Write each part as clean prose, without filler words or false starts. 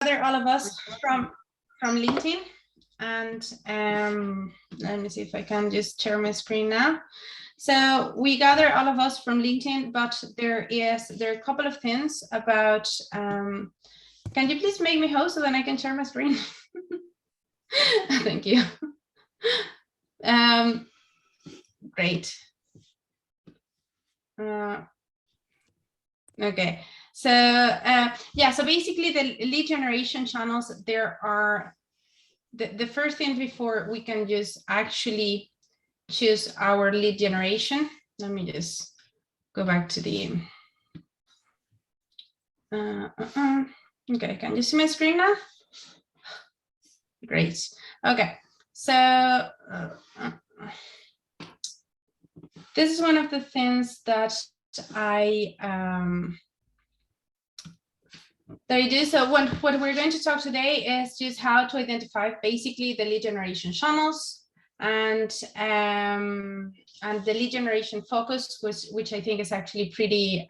Gather all of us from LinkedIn, and let me see if I can just share my screen now. So we gather all of us from LinkedIn, but there are a couple of things about. Can you please make me host so then I can share my screen? Thank you. Great. Okay. So yeah, so basically the lead generation channels, there are the first thing before we can just actually choose our lead generation. Let me just go back to the okay, can you see my screen now? Great. Okay, so this is one of the things that I do. So what we're going to talk today is just how to identify basically the lead generation channels and the lead generation focus, which I think is actually pretty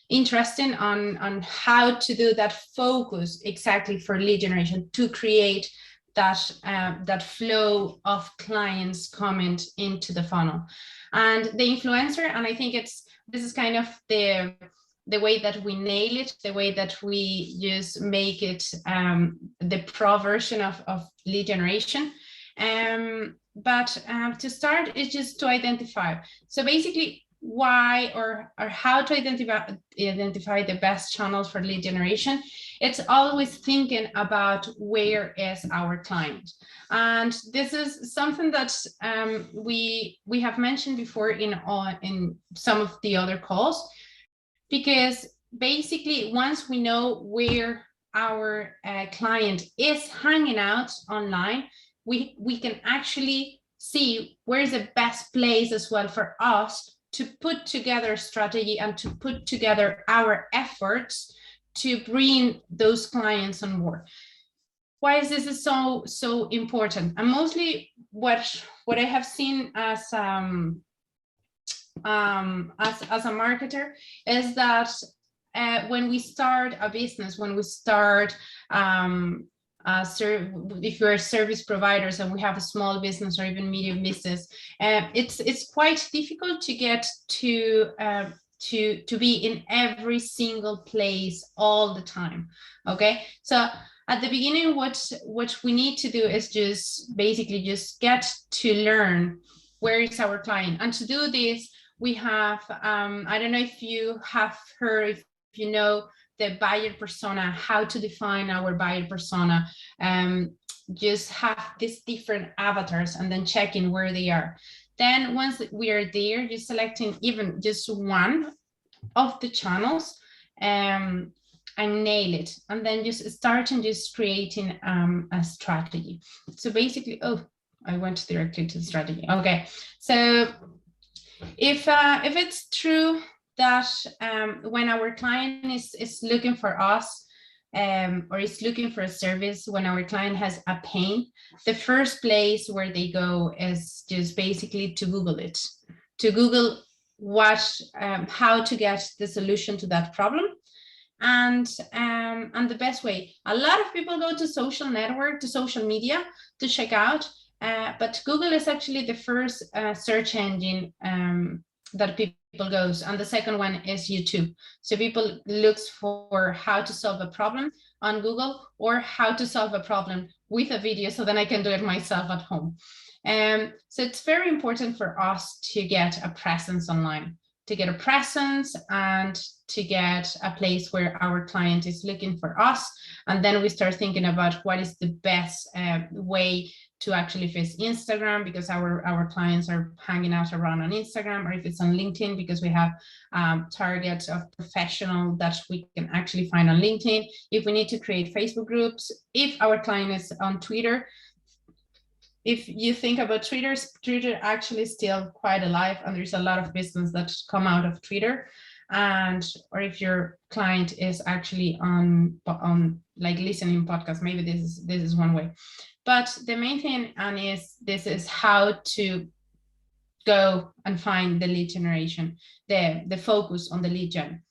interesting on how to do that focus exactly for lead generation to create that that flow of clients coming into the funnel. And the influencer, and I think this is kind of the way that we nail it, the way that we just make it the pro version of lead generation. But to start is just to identify. So basically, why or how to identify the best channels for lead generation. It's always thinking about where is our client, and this is something that we have mentioned before in some of the other calls, because basically once we know where our client is hanging out online, we can actually see where's the best place as well for us to put together a strategy and to put together our efforts to bring those clients on board. Why is this so important? And mostly what I have seen as a marketer is that when we start a business, when we start if you're service providers and we have a small business or even medium business, it's quite difficult to get to be in every single place all the time. Okay, so at the beginning, what we need to do is just basically just get to learn where is our client, and to do this we have I don't know if you have heard, if you know the buyer persona, how to define our buyer persona, just have these different avatars and then checking where they are. Then once we are there, just selecting even just one of the channels and nail it, and then just starting just creating a strategy. So basically, oh, I went directly to the strategy. Okay, so if it's true that when our client is looking for us or is looking for a service, when our client has a pain, the first place where they go is just basically to Google it, to Google how to get the solution to that problem. And the best way, a lot of people go to social network, to social media to check out, but Google is actually the first search engine that people goes, and the second one is YouTube. So people looks for how to solve a problem on Google, or how to solve a problem with a video, so then I can do it myself at home. So it's very important for us to get a presence online, to get a presence and to get a place where our client is looking for us. And then we start thinking about what is the best way to actually face Instagram, because our clients are hanging out around on Instagram, or if it's on LinkedIn, because we have targets of professional that we can actually find on LinkedIn. If we need to create Facebook groups, if our client is on Twitter, if you think about Twitter actually is still quite alive, and there's a lot of business that come out of Twitter. And or if your client is actually on like listening podcasts, maybe this is one way. But the main thing, and this is how to go and find the lead generation, the focus on the lead gen.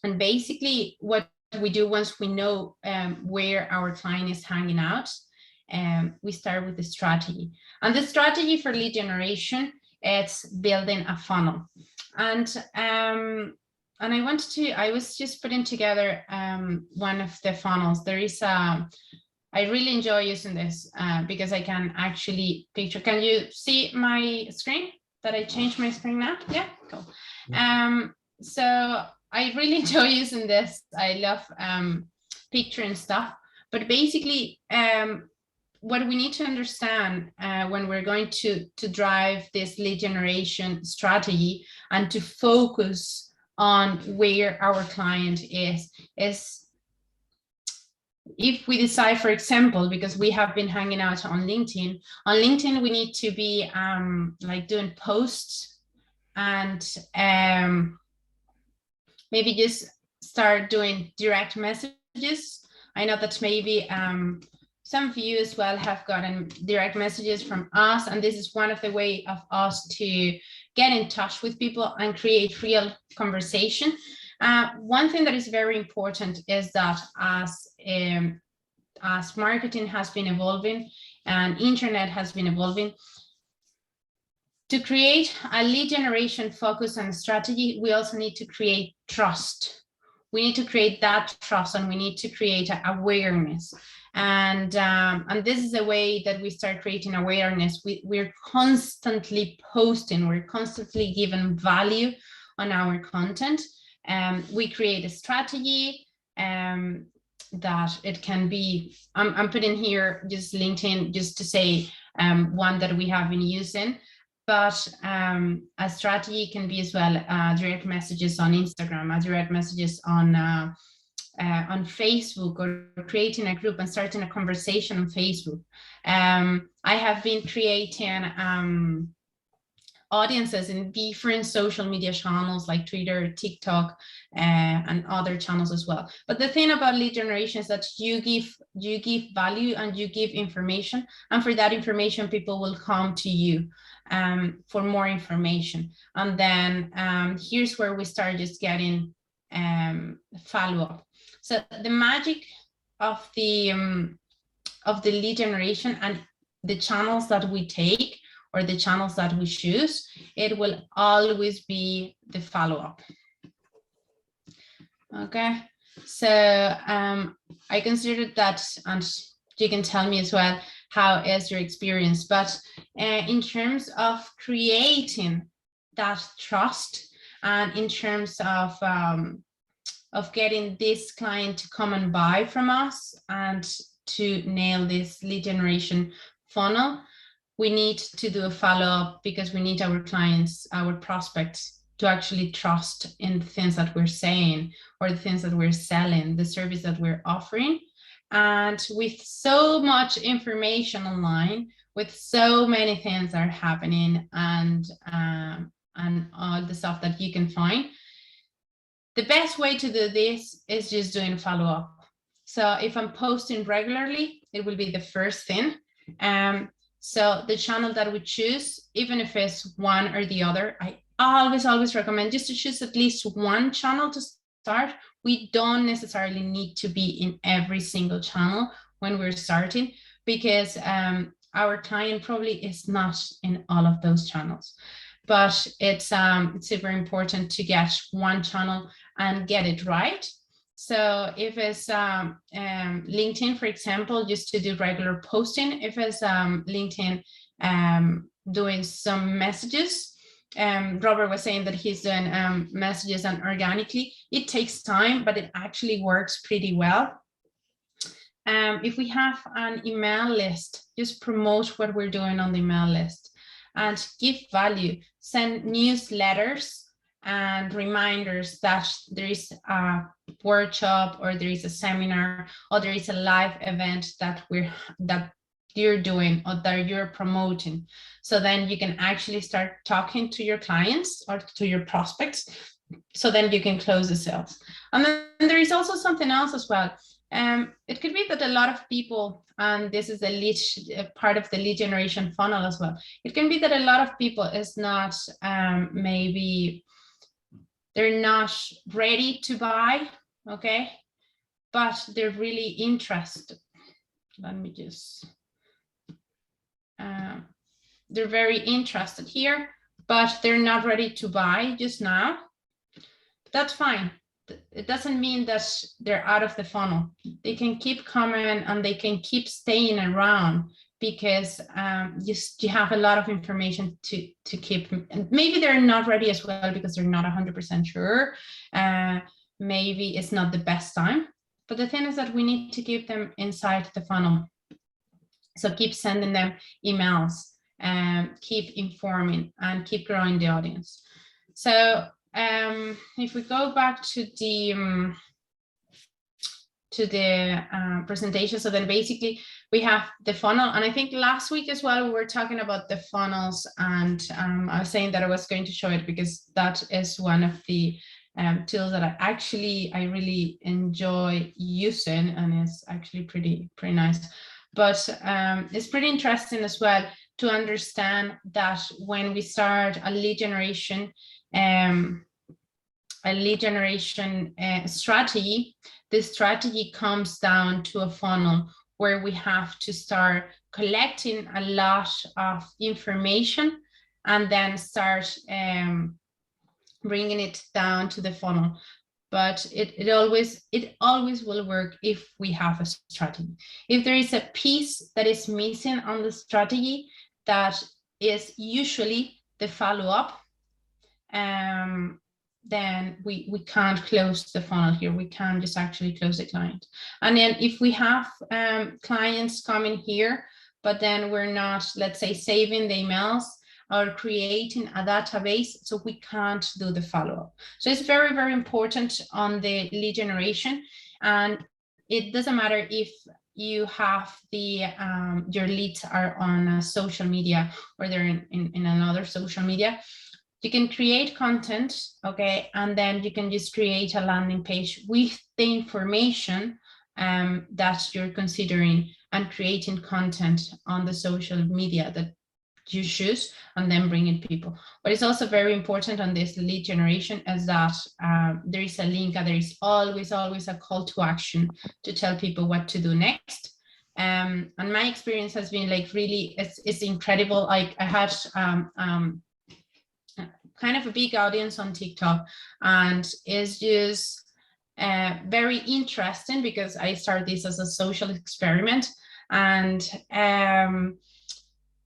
And basically what we do once we know where our client is hanging out, we start with the strategy. And the strategy for lead generation, it's building a funnel. And I was just putting together one of the funnels. There is I really enjoy using this because I can actually picture. Can you see my screen? That I changed my screen now? Yeah, cool. So I really enjoy using this. I love picturing stuff. But basically, what we need to understand when we're going to drive this lead generation strategy and to focus on where our client is if we decide, for example, because we have been hanging out on LinkedIn, we need to be like doing posts and maybe just start doing direct messages. I know that maybe some of you as well have gotten direct messages from us, and this is one of the way of us to get in touch with people and create real conversation. One thing that is very important is that as marketing has been evolving and internet has been evolving, to create a lead generation focus and strategy, we also need to create trust. We need to create that trust, and we need to create awareness. And this is a way that we start creating awareness. We're constantly posting, we're constantly giving value on our content. We create a strategy that it can be, I'm putting here just LinkedIn just to say one that we have been using, but a strategy can be as well direct messages on Instagram, direct messages on Facebook, or creating a group and starting a conversation on Facebook. I have been creating audiences in different social media channels like Twitter, TikTok, and other channels as well. But the thing about lead generation is that you give value and you give information, and for that information, people will come to you for more information. And then here's where we start just getting follow-up. So the magic of the lead generation and the channels that we take, or the channels that we choose, it will always be the follow-up. Okay, so I considered that, and you can tell me as well how is your experience, but in terms of creating that trust, and in terms of getting this client to come and buy from us and to nail this lead generation funnel, we need to do a follow-up, because we need our clients, our prospects, to actually trust in the things that we're saying, or the things that we're selling, the service that we're offering. And with so much information online, with so many things that are happening, and all the stuff that you can find, the best way to do this is just doing a follow-up. So if I'm posting regularly, it will be the first thing. So the channel that we choose, even if it's one or the other, I always recommend just to choose at least one channel to start. We don't necessarily need to be in every single channel when we're starting, because our client probably is not in all of those channels. But it's super important to get one channel and get it right. So if it's LinkedIn, for example, just to do regular posting, if it's LinkedIn doing some messages, Robert was saying that he's doing messages and organically, it takes time, but it actually works pretty well. If we have an email list, just promote what we're doing on the email list and give value, send newsletters and reminders that there is a workshop, or there is a seminar, or there is a live event that you're doing, or that you're promoting. So then you can actually start talking to your clients or to your prospects, so then you can close the sales. And then there is also something else as well. It could be that a lot of people, and this is the lead part of the lead generation funnel as well, it can be that a lot of people is not maybe they're not ready to buy, okay? but they're really interested. Let me just, they're very interested here, but they're not ready to buy just now. That's fine. It doesn't mean that they're out of the funnel. They can keep coming and they can keep staying around, because you have a lot of information to keep. And maybe they're not ready as well because they're not 100% sure. Maybe it's not the best time. But the thing is that we need to keep them inside the funnel. So keep sending them emails, keep informing, and keep growing the audience. So if we go back to the presentation, so then basically we have the funnel, and I think last week as well we were talking about the funnels, and I was saying that I was going to show it because that is one of the tools that I really enjoy using, and it's actually pretty nice. But it's pretty interesting as well to understand that when we start a lead generation strategy, this strategy comes down to a funnel where we have to start collecting a lot of information and then start bringing it down to the funnel. But it always will work if we have a strategy. If there is a piece that is missing on the strategy, that is usually the follow-up, then we can't close the funnel here. We can't just actually close the client. And then if we have clients coming here, but then we're not, let's say, saving the emails or creating a database, so we can't do the follow-up. So it's very, very important on the lead generation. And it doesn't matter if you have the your leads are on social media or they're in another social media. You can create content, okay, and then you can just create a landing page with the information that you're considering, and creating content on the social media that you choose, and then bringing people. But it's also very important on this lead generation is that there is a link, and there is always a call to action to tell people what to do next. And my experience has been like really, it's incredible. Like I had kind of a big audience on TikTok, and it's just very interesting because I started this as a social experiment, and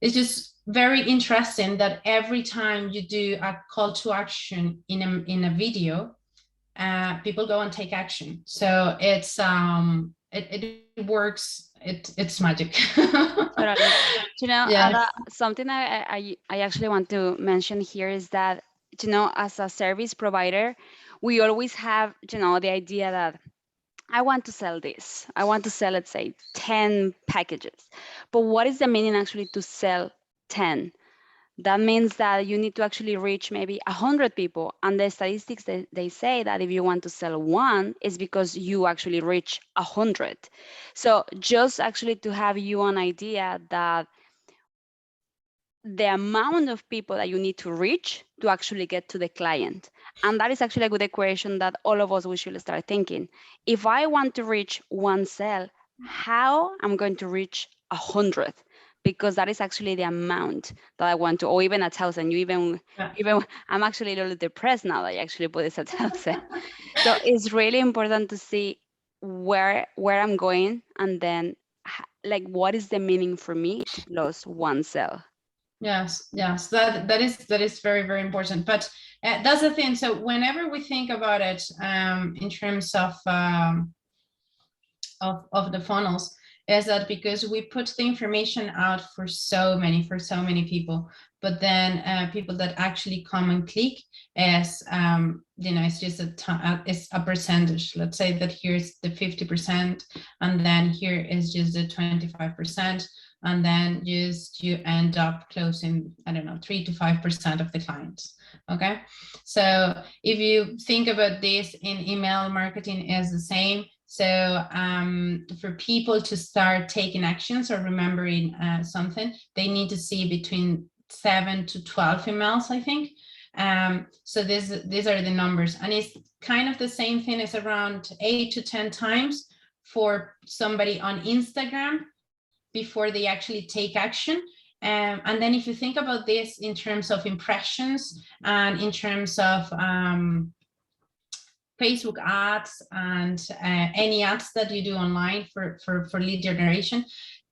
it's just very interesting that every time you do a call to action in a video, people go and take action. So it's it works. It's magic. Totally. You know, Yeah. something I actually want to mention here is that, you know, as a service provider, we always have, you know, the idea that I want to sell this. I want to sell, let's say, 10 packages. But what is the meaning actually to sell 10? That means that you need to actually reach maybe 100 people. And the statistics, they say that if you want to sell one, it's because you actually reach 100. So just actually to have you an idea that the amount of people that you need to reach to actually get to the client. And that is actually a good equation that all of us, we should start thinking. If I want to reach one sale, how I'm going to reach 100? Because that is actually the amount that I want to, or even 1,000. Even I'm actually a little depressed now that I actually put this at 1,000. So it's really important to see where I'm going, and then like what is the meaning for me to close one sale. Yes, that is very, very important. But that's the thing. So whenever we think about it in terms of the funnels, is that because we put the information out for so many people, but then people that actually come and click is you know, it's just it's a percentage. Let's say that here's the 50%, and then here is just the 25%. And then just you end up closing, I don't know, 3 to 5% of the clients. Okay, so if you think about this in email marketing, is the same. So for people to start taking actions or remembering something, they need to see between 7 to 12 emails, I think. So these are the numbers, and it's kind of the same thing as around 8 to 10 times for somebody on Instagram before they actually take action. And then if you think about this in terms of impressions and in terms of Facebook ads and any ads that you do online for lead generation,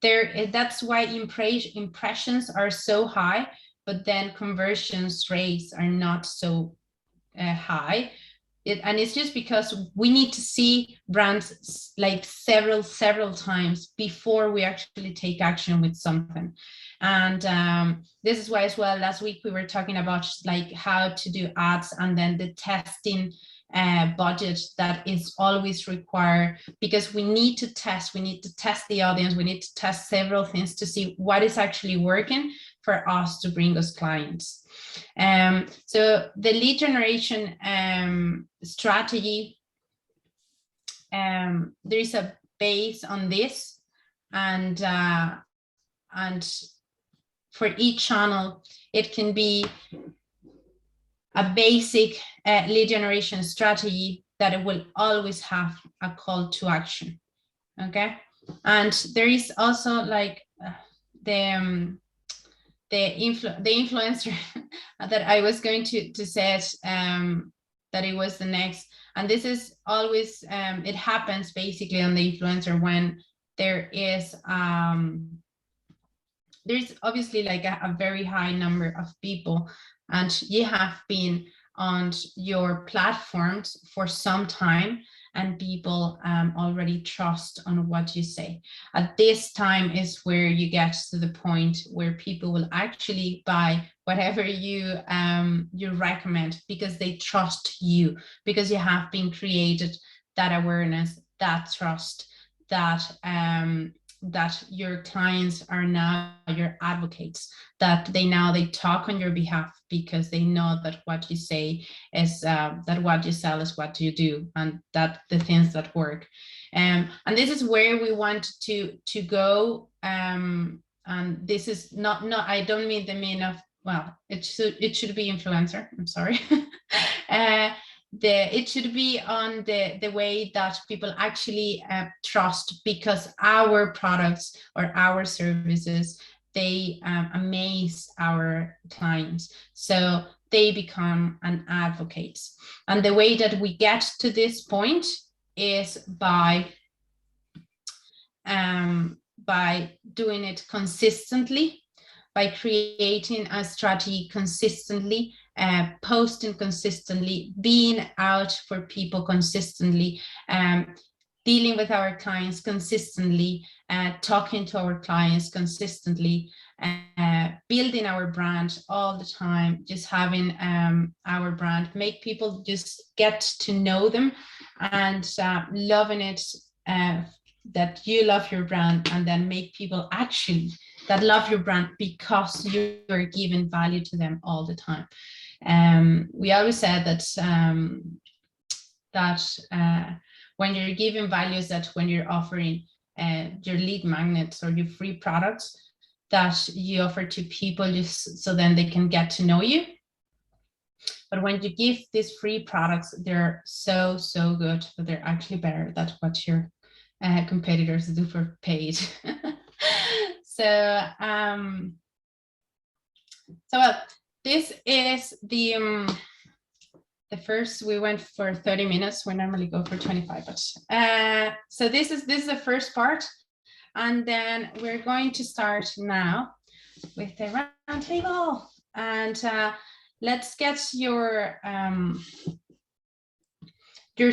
that's why impressions are so high, but then conversions rates are not so high. And it's just because we need to see brands like several times before we actually take action with something. And this is why as well, last week we were talking about like how to do ads and then the testing budget that is always required, because we need to test the audience, we need to test several things to see what is actually working for us to bring us clients. So the lead generation strategy, there is a base on this, and for each channel it can be a basic lead generation strategy that it will always have a call to action. Okay, and there is also like the influencer that I was going to say that it was the next, and this is always it happens basically on the influencer when there's obviously like a very high number of people, and you have been on your platforms for some time and people already trust on what you say. At this time is where you get to the point where people will actually buy whatever you recommend, because they trust you, because you have been created that awareness, that trust, that your clients are now your advocates, that they talk on your behalf because they know that what you say is that what you sell is what you do, and that the things that work. And this is where we want to go. And this is not I don't mean the mean of, well, it should be influencer, I'm sorry. It should be on the way that people actually trust, because our products or our services, they amaze our clients, so they become an advocate. And the way that we get to this point is by doing it consistently, by creating a strategy consistently, posting consistently, being out for people consistently, dealing with our clients consistently, talking to our clients consistently, building our brand all the time, just having our brand, make people just get to know them, and loving it, that you love your brand, and then make people actually that love your brand because you're giving value to them all the time. We always said that when you're giving values, that when you're offering your lead magnets or your free products that you offer to people just so then they can get to know you. But when you give these free products, they're so good that they're actually better than what your competitors do for paid. So this is the first. We went for 30 minutes. We normally go for 25, but so this is the first part, and then we're going to start now with the round table, and let's get your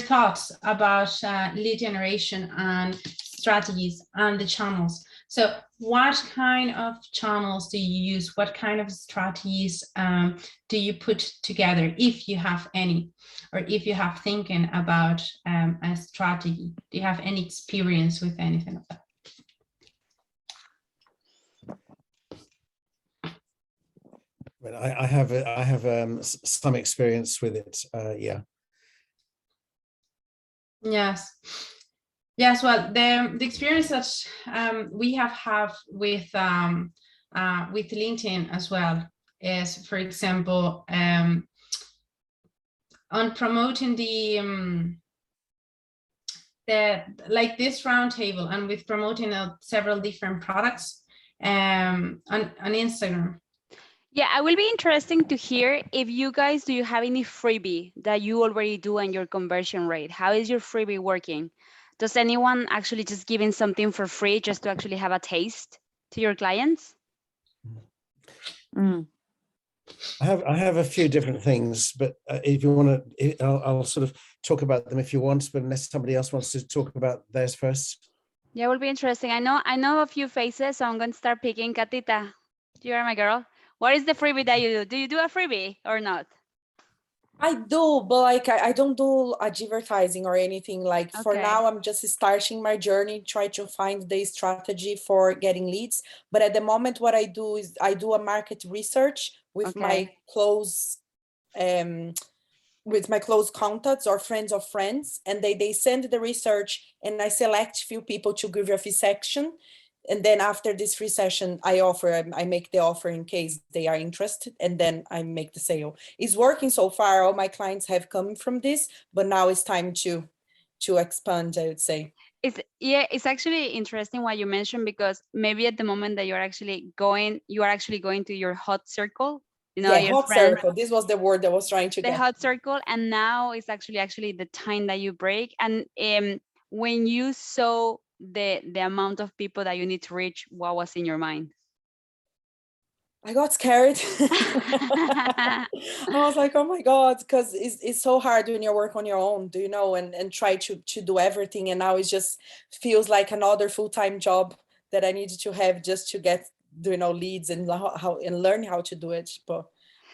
thoughts about lead generation and strategies and the channels. So what kind of channels do you use? What kind of strategies do you put together, if you have any, or if you have thinking about a strategy? Do you have any experience with anything of that? Well, I have some experience with it. Yeah. Yes, well, the experience that we have with LinkedIn as well is, for example, on promoting the like this roundtable, and with promoting several different products on Instagram. Yeah, I will be interesting to hear if you guys, do you have any freebie that you already do and your conversion rate? How is your freebie working? Does anyone actually just giving something for free just to actually have a taste to your clients? Mm. I have a few different things, but if you want to, I'll sort of talk about them if you want, but unless somebody else wants to talk about theirs first. Yeah, it will be interesting. I know a few faces, so I'm going to start picking. Katita, you are my girl. What is the freebie that you do? Do you do a freebie or not? I do, but like I don't do advertising or anything. Like for Okay. now, I'm just starting my journey, try to find the strategy for getting leads. But at the moment, what I do is I do a market research with my Okay. close with my close contacts or friends of friends, and they send the research, and I select few people to give a free section. And then after this free session, I make the offer in case they are interested, and then I make the sale. It's working so far. All my clients have come from this, but now it's time to expand, I would say. It's actually interesting what you mentioned, because maybe at the moment that you are actually going to your hot circle, Yeah, your hot friends, circle. This was the word I was trying to the get. hot circle, and now it's actually the time that you break. And when you saw the amount of people that you need to reach, what was in your mind? I got scared. I was like, oh my God, because it's so hard when you work on your own, do you know, and try to do everything. And now it just feels like another full-time job that I needed to have just to get, leads and how and learn how to do it. But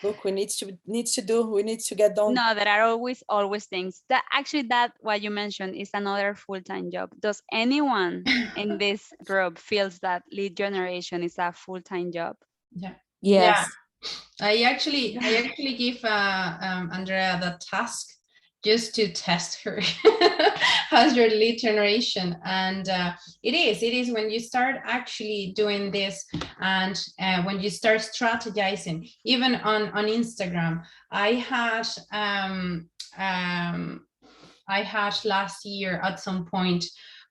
look, we need to get done. No, there are always things that actually, that what you mentioned is another full-time job. Does anyone in this group feels that lead generation is a full-time job? Yeah. Yes. I actually give Andrea the task just to test her how's your lead generation. And it is when you start actually doing this, and when you start strategizing, even on Instagram. I had last year at some point,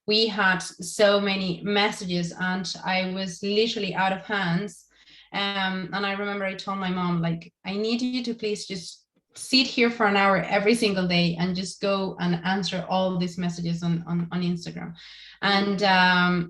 we had so many messages and I was literally out of hands. And I remember I told my mom, like, I need you to please just sit here for an hour every single day and just go and answer all these messages on Instagram. And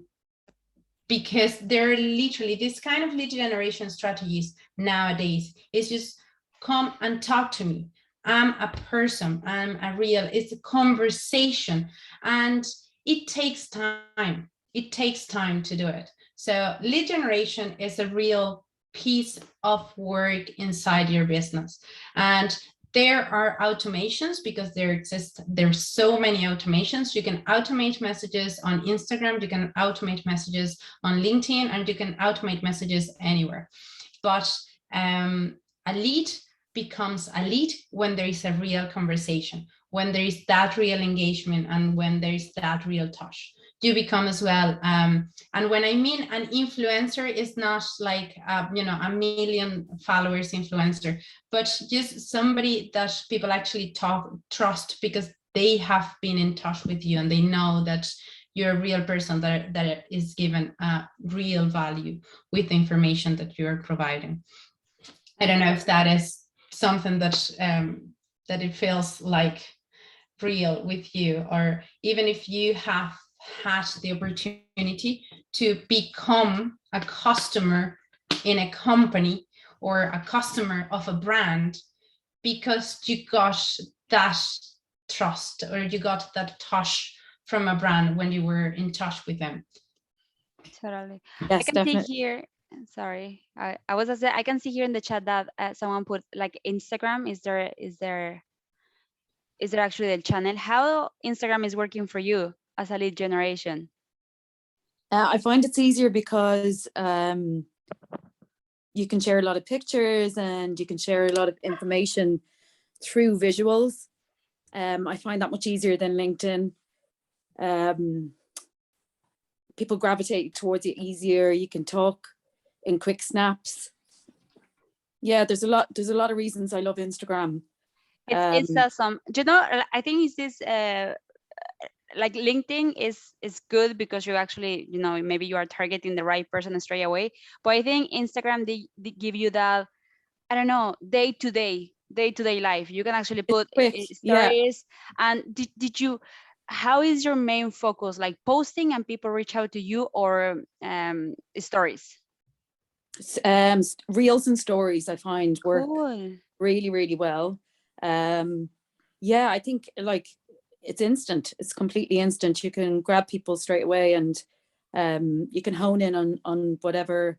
because there are literally this kind of lead generation strategies nowadays. It's just come and talk to me. I'm a person, I'm a real, it's a conversation, and it takes time. It takes time to do it. So lead generation is a real piece of work inside your business. And there are automations, because there's so many automations. You can automate messages on Instagram, you can automate messages on LinkedIn, and you can automate messages anywhere. But a lead becomes a lead when there is a real conversation, when there is that real engagement, and when there is that real touch. You become as well. And when I mean an influencer, is not like a million followers influencer, but just somebody that people actually trust, because they have been in touch with you and they know that you're a real person that is given real value with the information that you're providing. I don't know if that is something that it feels like real with you, or even if you have had the opportunity to become a customer in a company or a customer of a brand because you got that trust or you got that touch from a brand when you were in touch with them. Totally. Yes, I can definitely. see here, sorry, I was gonna say, I can see here in the chat that someone put like Instagram. Is there actually a channel? How Instagram is working for you as a lead generation? I find it's easier because you can share a lot of pictures and you can share a lot of information through visuals. I find that much easier than LinkedIn. People gravitate towards it easier. You can talk in quick snaps. Yeah, there's a lot of reasons I love Instagram. It's awesome. Do you know, I think it's this like LinkedIn is good because you actually, maybe you are targeting the right person straight away. But I think Instagram, they give you that, I don't know, day-to-day life. You can actually put quick, yeah. stories. And did you, how is your main focus? Like posting and people reach out to you, or stories? Reels and stories I find work Cool. really, really well. Yeah, I think like it's instant. It's completely instant. You can grab people straight away, and you can hone in on whatever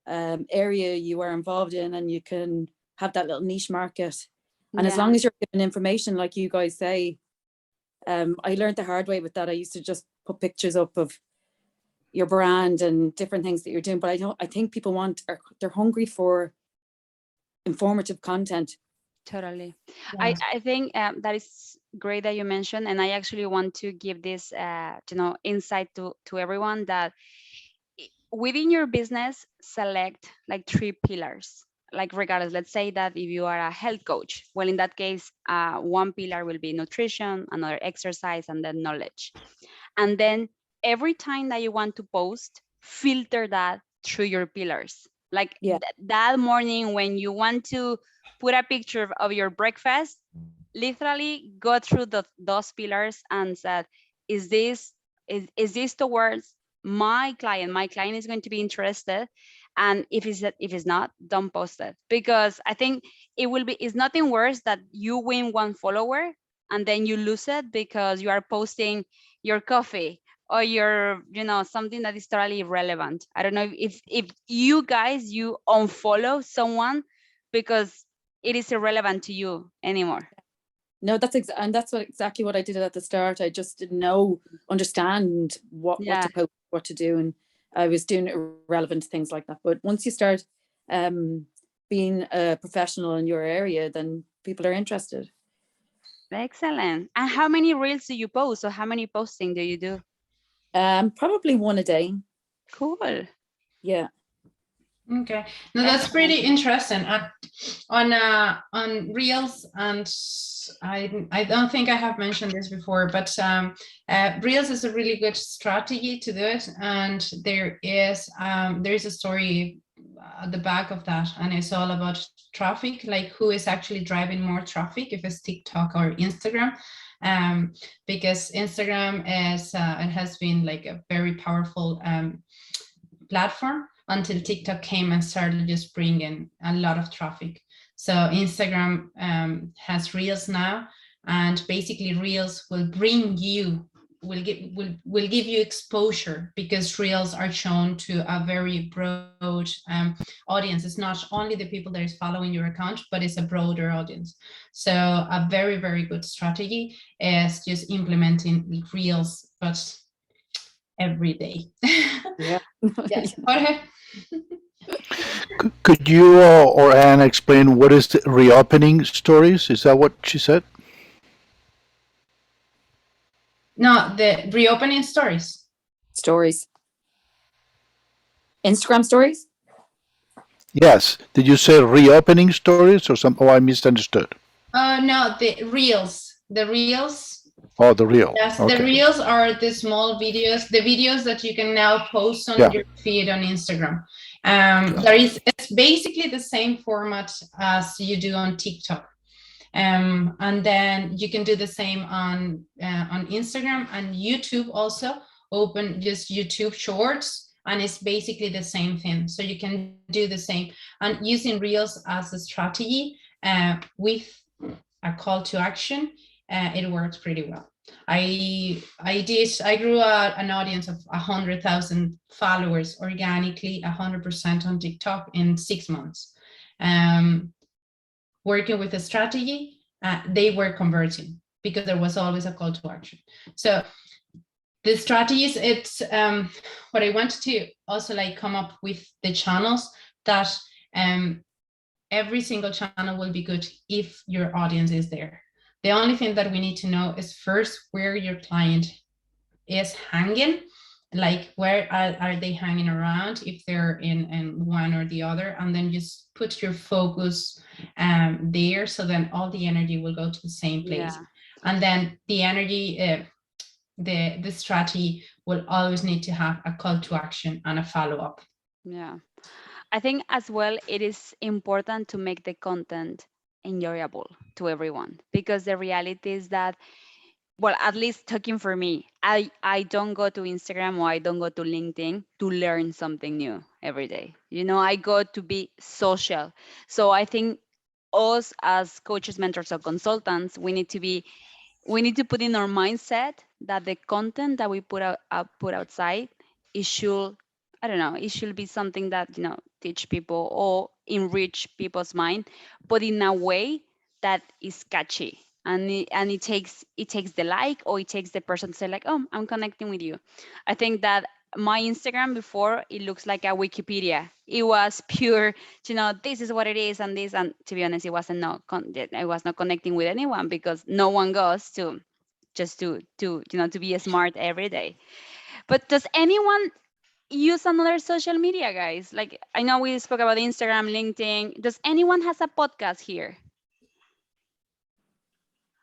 area you are involved in, and you can have that little niche market. And as long as you're given information, like you guys say, I learned the hard way with that. I used to just put pictures up of your brand and different things that you're doing, but I think people they're hungry for informative content. Totally. Yeah. I think that is great that you mentioned, and I actually want to give this insight to everyone, that within your business, select like 3 pillars. Like regardless, let's say that if you are a health coach, well, in that case, one pillar will be nutrition, another exercise, and then knowledge. And then every time that you want to post, filter that through your pillars. Like that morning when you want to put a picture of your breakfast, literally go through those pillars and said, is this towards my client? My client is going to be interested. And if it's not, don't post it, because I think it's nothing worse that you win 1 follower and then you lose it because you are posting your coffee or your something that is totally irrelevant. I don't know if you guys, you unfollow someone because it is irrelevant to you anymore. No, that's exactly what I did at the start. I just didn't understand what to post, what to do, and I was doing irrelevant things like that. But once you start being a professional in your area, then people are interested. Excellent. And how many reels do you post, or how many posting do you do? Probably 1 a day. Cool. Yeah. Okay, no, that's pretty interesting. On Reels, and I don't think I have mentioned this before, but Reels is a really good strategy to do it, and there is a story at the back of that, and it's all about traffic, like who is actually driving more traffic, if it's TikTok or Instagram. Because Instagram is it has been like a very powerful platform until TikTok came and started just bringing a lot of traffic. So Instagram has Reels now, and basically Reels will give you exposure, because Reels are shown to a very broad audience. It's not only the people that is following your account, but it's a broader audience. So a very, very good strategy is just implementing Reels, but every day. Yeah. Yes. Jorge? Could you or Anne explain what is the reopening stories? Is that what she said? No, the reopening stories. Stories. Instagram stories? Yes. Did you say reopening stories or something? Oh, I misunderstood. No, the reels. The reels. Oh, the reel. Yes, Okay. the reels are the small videos, the videos that you can now post on your feed on Instagram. It's basically the same format as you do on TikTok. And then you can do the same on Instagram and YouTube also. Open just YouTube Shorts, and it's basically the same thing. So you can do the same, and using Reels as a strategy with a call to action, it works pretty well. I grew an audience of 100,000 followers organically, 100% on TikTok in 6 months. Working with a strategy, they were converting because there was always a call to action. So the strategies, it's what I wanted to also like come up with the channels that every single channel will be good if your audience is there. The only thing that we need to know is first where your client is hanging, like where are they hanging around, if they're in one or the other, and then just put your focus there, so then all the energy will go to the same place. And then the energy, the strategy will always need to have a call to action and a follow-up. Yeah. I think as well, it is important to make the content enjoyable to everyone, because the reality is that, well, at least talking for me, I don't go to Instagram or I don't go to LinkedIn to learn something new every day. I go to be social. So I think us as coaches, mentors, or consultants, we need to put in our mindset that the content that we put outside, it should, I don't know, it should be something that teach people or enrich people's mind, but in a way that is catchy, and it takes the like, or it takes the person to say like, oh, I'm connecting with you. I think that my Instagram before, it looks like a Wikipedia. It was pure, this is what it is, and this, and to be honest, it wasn't I was not connecting with anyone, because no one goes to just to be smart every day. But does anyone use another social media, guys? Like, I know we spoke about Instagram, LinkedIn. Does anyone has a podcast here?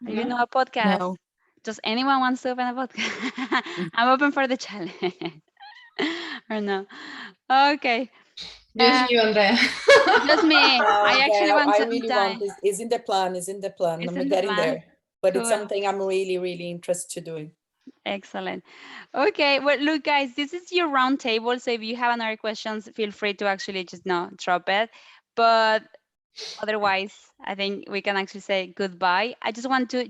Are you know a podcast? No. Does anyone wants to open a podcast? I'm open for the challenge. Or no? Okay. Just you, Andrea. Just me. I actually Yeah, want I to really dive. want this. Is in the plan. Is in the plan. It's I'm in the getting plan. there, but it's Cool. something I'm really, really interested to doing. Excellent. Okay. Well, look, guys, this is your round table. So if you have another questions, feel free to actually just drop it. But otherwise, I think we can actually say goodbye. I just want to,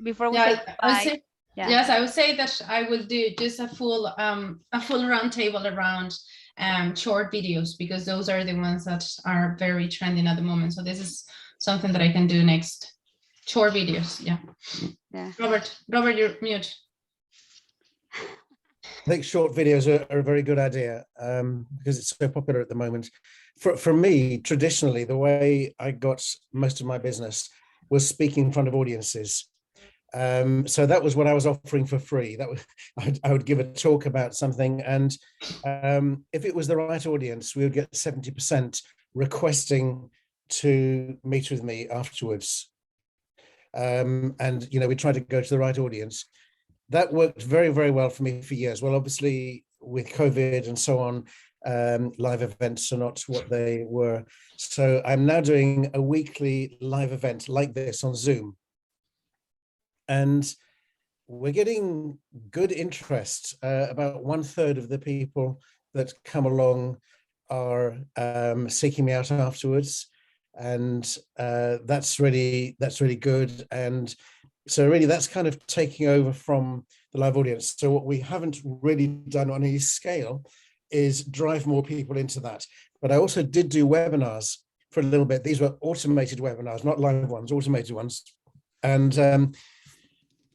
before we say Yeah, I would goodbye. say, Yeah. yes, I would say that I will do just a full roundtable around short videos, because those are the ones that are very trending at the moment. So this is something that I can do next. Short videos, yeah. Yeah. Robert, you're mute. I think short videos are a very good idea, because it's so popular at the moment. For me, traditionally, the way I got most of my business was speaking in front of audiences. So that was what I was offering for free. That was, I would give a talk about something, and if it was the right audience, we would get 70% requesting to meet with me afterwards. And we tried to go to the right audience. That worked very, very well for me for years. Well, obviously with COVID and so on, live events are not what they were. So I'm now doing a weekly live event like this on Zoom. And we're getting good interest. About 1/3 of the people that come along are seeking me out afterwards. And that's really good. And so really that's kind of taking over from the live audience. So what we haven't really done on any scale is drive more people into that. But I also did do webinars for a little bit. These were automated webinars, not live ones, automated ones. And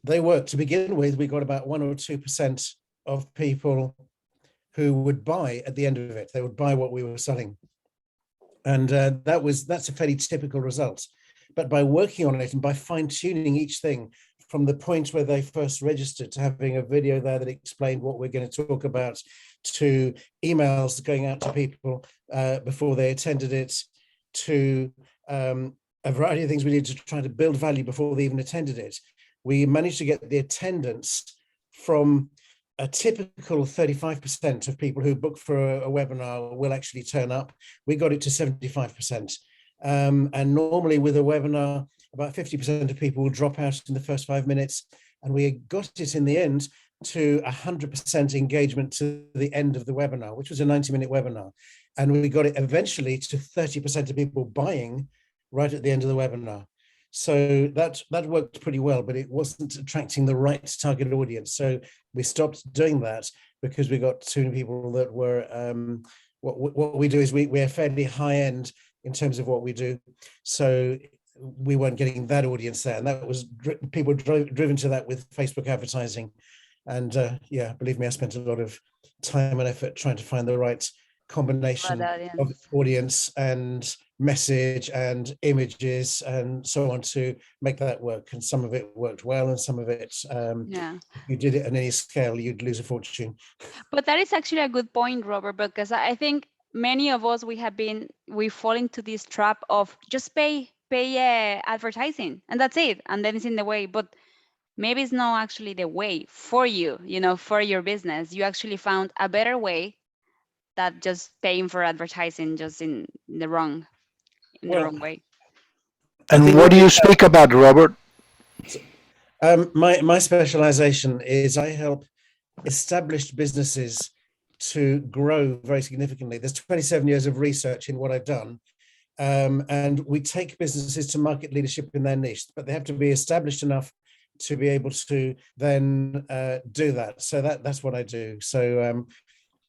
they worked. To begin with, we got about 1 or 2% of people who would buy at the end of it. They would buy what we were selling. And that's a fairly typical result. But by working on it and by fine-tuning each thing, from the point where they first registered to having a video there that explained what we're going to talk about, to emails going out to people before they attended it, to a variety of things we did to try to build value before they even attended it. We managed to get the attendance from a typical 35% of people who book for a webinar will actually turn up. We got it to 75%. And normally with a webinar, about 50% of people will drop out in the first 5 minutes. And we got it in the end to 100% engagement to the end of the webinar, which was a 90-minute webinar. And we got it eventually to 30% of people buying right at the end of the webinar. So that worked pretty well, but it wasn't attracting the right target audience. So we stopped doing that because we got too many people that were, what we do is we are fairly high end in terms of what we do. So we weren't getting that audience there. And that was, people were driven to that with Facebook advertising. And yeah, believe me, I spent a lot of time and effort trying to find the right combination of audience and message and images and so on to make that work. And some of it worked well, and some of it, if you did it at any scale, you'd lose a fortune. But that is actually a good point, Robert, because I think many of us, we fall into this trap of just pay advertising and that's it, and then it's in the way. But maybe it's not actually the way for you, for your business. You actually found a better way that just paying for advertising just in the wrong way. I And think what do we you speak about, Robert? my specialization is I help established businesses to grow very significantly. There's 27 years of research in what I've done. And we take businesses to market leadership in their niche, but they have to be established enough to be able to then do that. So that's what I do. So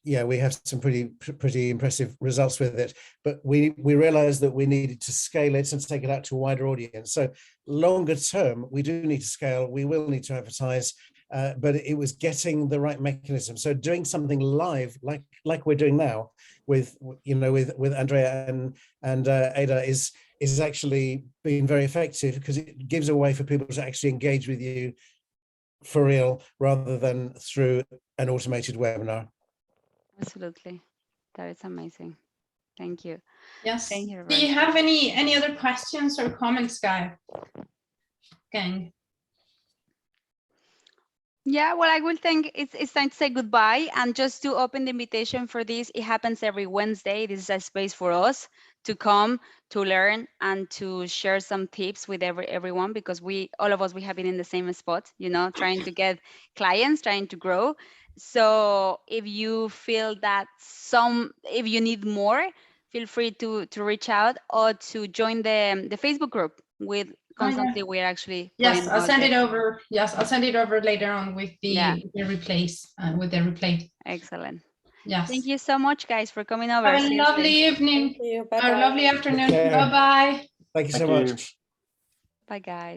yeah, we have some pretty impressive results with it, but we realized that we needed to scale it and take it out to a wider audience. So longer term, we do need to scale. We will need to advertise, but it was getting the right mechanism. So doing something live, like we're doing now, with Andrea and Ada is actually being very effective, because it gives a way for people to actually engage with you for real, rather than through an automated webinar. Absolutely. That is amazing. Thank you. Yes. Thank you, Do you have any other questions or comments, gang? Yeah, well, I will think it's time to say goodbye, and just to open the invitation for this. It happens every Wednesday. This is a space for us to come, to learn, and to share some tips with everyone, because all of us have been in the same spot, trying to get clients, trying to grow. So if you feel that if you need more, feel free to reach out or to join the Facebook group. With constantly, we're actually yes, I'll send it over. Yes, I'll send it over later on with the replays, with the replay. Excellent. Yes. Thank you so much, guys, for coming over. Have a lovely evening. Thank you. Or a lovely afternoon. Okay. Bye-bye. Thank you so much. Bye, guys.